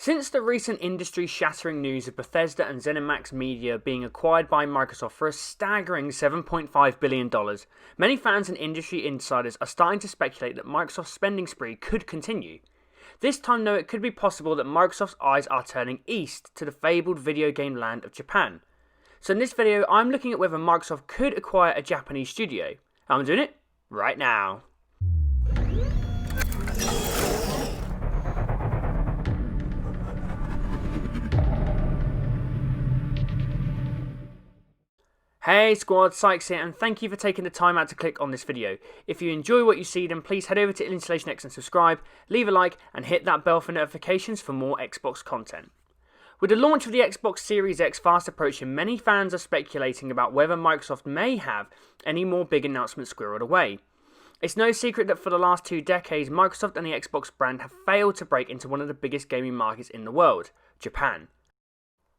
Since the recent industry-shattering news of Bethesda and ZeniMax Media being acquired by Microsoft for a staggering $7.5 billion, many fans and industry insiders are starting to speculate that Microsoft's spending spree could continue. This time though, it could be possible that Microsoft's eyes are turning east to the fabled video game land of Japan. So in this video, I'm looking at whether Microsoft could acquire a Japanese studio. I'm doing it right now. Hey squad, Sykes here, and thank you for taking the time out to click on this video. If you enjoy what you see, then please head over to InstallationX and subscribe, leave a like, and hit that bell for notifications for more Xbox content. With the launch of the Xbox Series X fast approaching, many fans are speculating about whether Microsoft may have any more big announcements squirreled away. It's no secret that for the last 2 decades, Microsoft and the Xbox brand have failed to break into one of the biggest gaming markets in the world, Japan.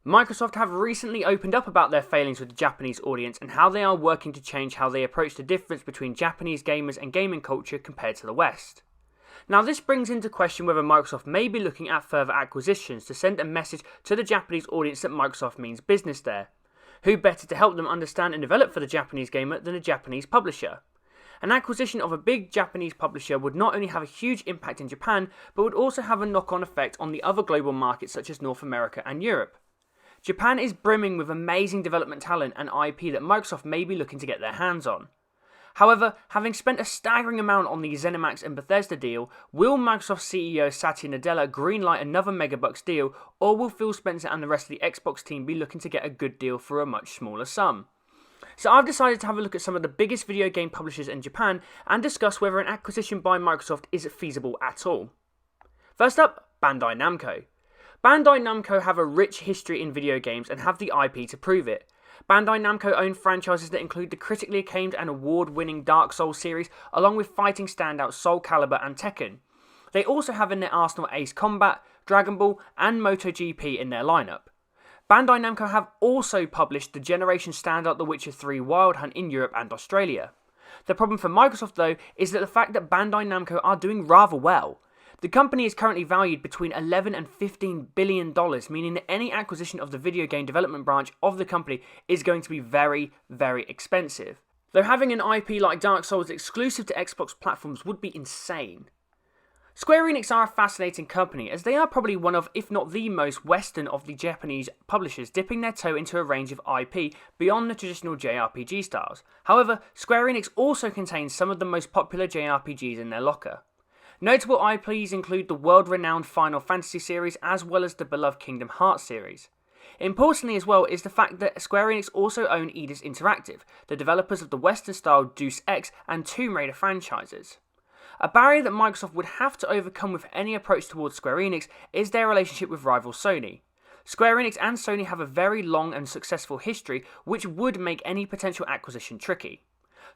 Microsoft have recently opened up about their failings with the Japanese audience and how they are working to change how they approach the difference between Japanese gamers and gaming culture compared to the West. Now this brings into question whether Microsoft may be looking at further acquisitions to send a message to the Japanese audience that Microsoft means business there. Who better to help them understand and develop for the Japanese gamer than a Japanese publisher? An acquisition of a big Japanese publisher would not only have a huge impact in Japan, but would also have a knock-on effect on the other global markets such as North America and Europe. Japan is brimming with amazing development talent and IP that Microsoft may be looking to get their hands on. However, having spent a staggering amount on the ZeniMax and Bethesda deal, will Microsoft CEO Satya Nadella greenlight another megabucks deal, or will Phil Spencer and the rest of the Xbox team be looking to get a good deal for a much smaller sum? So I've decided to have a look at some of the biggest video game publishers in Japan and discuss whether an acquisition by Microsoft is feasible at all. First up, Bandai Namco. Bandai Namco have a rich history in video games and have the IP to prove it. Bandai Namco own franchises that include the critically acclaimed and award-winning Dark Souls series, along with fighting standouts Soul Calibur and Tekken. They also have in their arsenal Ace Combat, Dragon Ball, and MotoGP in their lineup. Bandai Namco have also published the generation standout The Witcher 3 Wild Hunt in Europe and Australia. The problem for Microsoft though is that the fact that Bandai Namco are doing rather well. The company is currently valued between $11 and $15 billion, meaning that any acquisition of the video game development branch of the company is going to be very, very expensive. Though having an IP like Dark Souls exclusive to Xbox platforms would be insane. Square Enix are a fascinating company, as they are probably one of, if not the most Western of the Japanese publishers, dipping their toe into a range of IP beyond the traditional JRPG styles. However, Square Enix also contains some of the most popular JRPGs in their locker. Notable IPs include the world-renowned Final Fantasy series as well as the beloved Kingdom Hearts series. Importantly as well is the fact that Square Enix also own Eidos Interactive, the developers of the Western-style Deus Ex and Tomb Raider franchises. A barrier that Microsoft would have to overcome with any approach towards Square Enix is their relationship with rival Sony. Square Enix and Sony have a very long and successful history, which would make any potential acquisition tricky.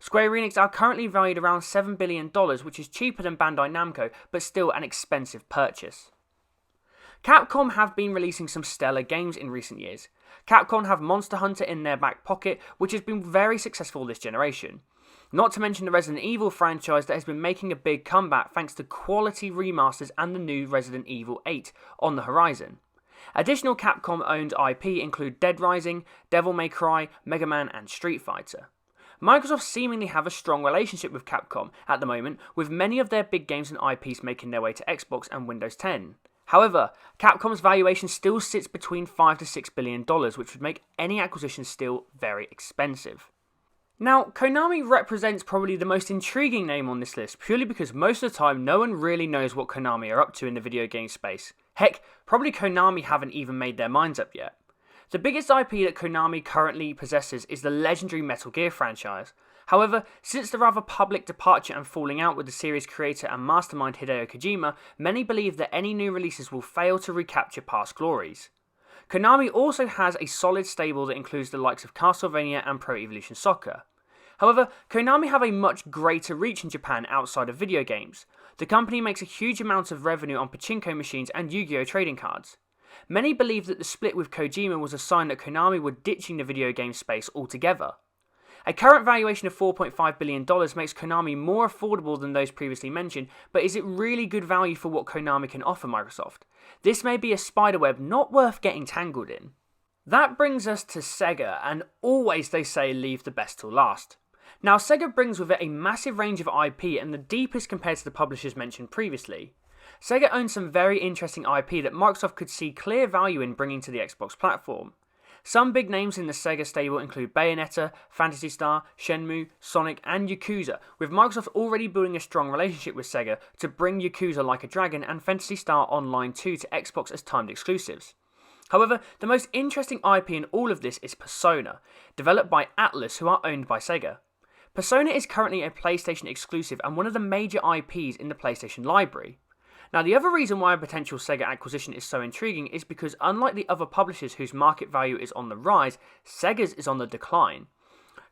Square Enix are currently valued around $7 billion, which is cheaper than Bandai Namco, but still an expensive purchase. Capcom have been releasing some stellar games in recent years. Capcom have Monster Hunter in their back pocket, which has been very successful this generation. Not to mention the Resident Evil franchise that has been making a big comeback thanks to quality remasters and the new Resident Evil 8 on the horizon. Additional Capcom-owned IP include Dead Rising, Devil May Cry, Mega Man and Street Fighter. Microsoft seemingly have a strong relationship with Capcom at the moment, with many of their big games and IPs making their way to Xbox and Windows 10. However, Capcom's valuation still sits between $5 to $6 billion, which would make any acquisition still very expensive. Now, Konami represents probably the most intriguing name on this list, purely because most of the time no one really knows what Konami are up to in the video game space. Heck, probably Konami haven't even made their minds up yet. The biggest IP that Konami currently possesses is the legendary Metal Gear franchise. However, since the rather public departure and falling out with the series creator and mastermind Hideo Kojima, many believe that any new releases will fail to recapture past glories. Konami also has a solid stable that includes the likes of Castlevania and Pro Evolution Soccer. However, Konami have a much greater reach in Japan outside of video games. The company makes a huge amount of revenue on pachinko machines and Yu-Gi-Oh trading cards. Many believe that the split with Kojima was a sign that Konami were ditching the video game space altogether. A current valuation of $4.5 billion makes Konami more affordable than those previously mentioned, but is it really good value for what Konami can offer Microsoft? This may be a spiderweb not worth getting tangled in. That brings us to Sega, and always they say leave the best till last. Now Sega brings with it a massive range of IP and the deepest compared to the publishers mentioned previously. Sega owns some very interesting IP that Microsoft could see clear value in bringing to the Xbox platform. Some big names in the Sega stable include Bayonetta, Phantasy Star, Shenmue, Sonic and Yakuza, with Microsoft already building a strong relationship with Sega to bring Yakuza Like a Dragon and Phantasy Star Online 2 to Xbox as timed exclusives. However, the most interesting IP in all of this is Persona, developed by Atlus, who are owned by Sega. Persona is currently a PlayStation exclusive and one of the major IPs in the PlayStation library. Now, the other reason why a potential Sega acquisition is so intriguing is because unlike the other publishers whose market value is on the rise, Sega's is on the decline.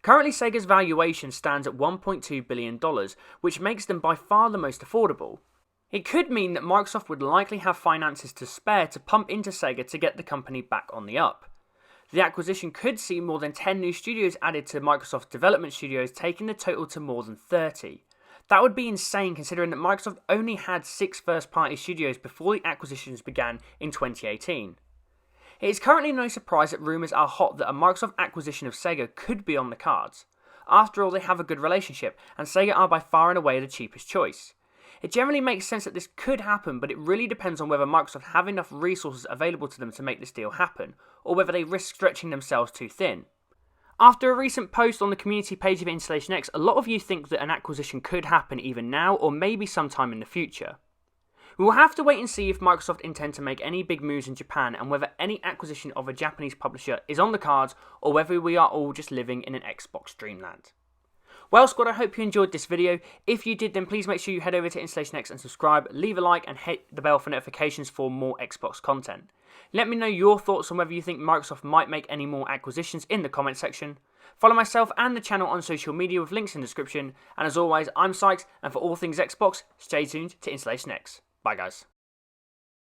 Currently, Sega's valuation stands at $1.2 billion, which makes them by far the most affordable. It could mean that Microsoft would likely have finances to spare to pump into Sega to get the company back on the up. The acquisition could see more than 10 new studios added to Microsoft's development studios, taking the total to more than 30. That would be insane considering that Microsoft only had 6 first-party studios before the acquisitions began in 2018. It is currently no surprise that rumours are hot that a Microsoft acquisition of Sega could be on the cards. After all, they have a good relationship, and Sega are by far and away the cheapest choice. It generally makes sense that this could happen, but it really depends on whether Microsoft have enough resources available to them to make this deal happen, or whether they risk stretching themselves too thin. After a recent post on the community page of InstallationX, a lot of you think that an acquisition could happen either now or maybe sometime in the future. We will have to wait and see if Microsoft intend to make any big moves in Japan and whether any acquisition of a Japanese publisher is on the cards or whether we are all just living in an Xbox dreamland. Well squad, I hope you enjoyed this video. If you did, then please make sure you head over to InstallationX and subscribe, leave a like and hit the bell for notifications for more Xbox content. Let me know your thoughts on whether you think Microsoft might make any more acquisitions in the comment section. Follow myself and the channel on social media with links in the description. And as always, I'm Sykes, and for all things Xbox, stay tuned to InstallationX. Bye guys.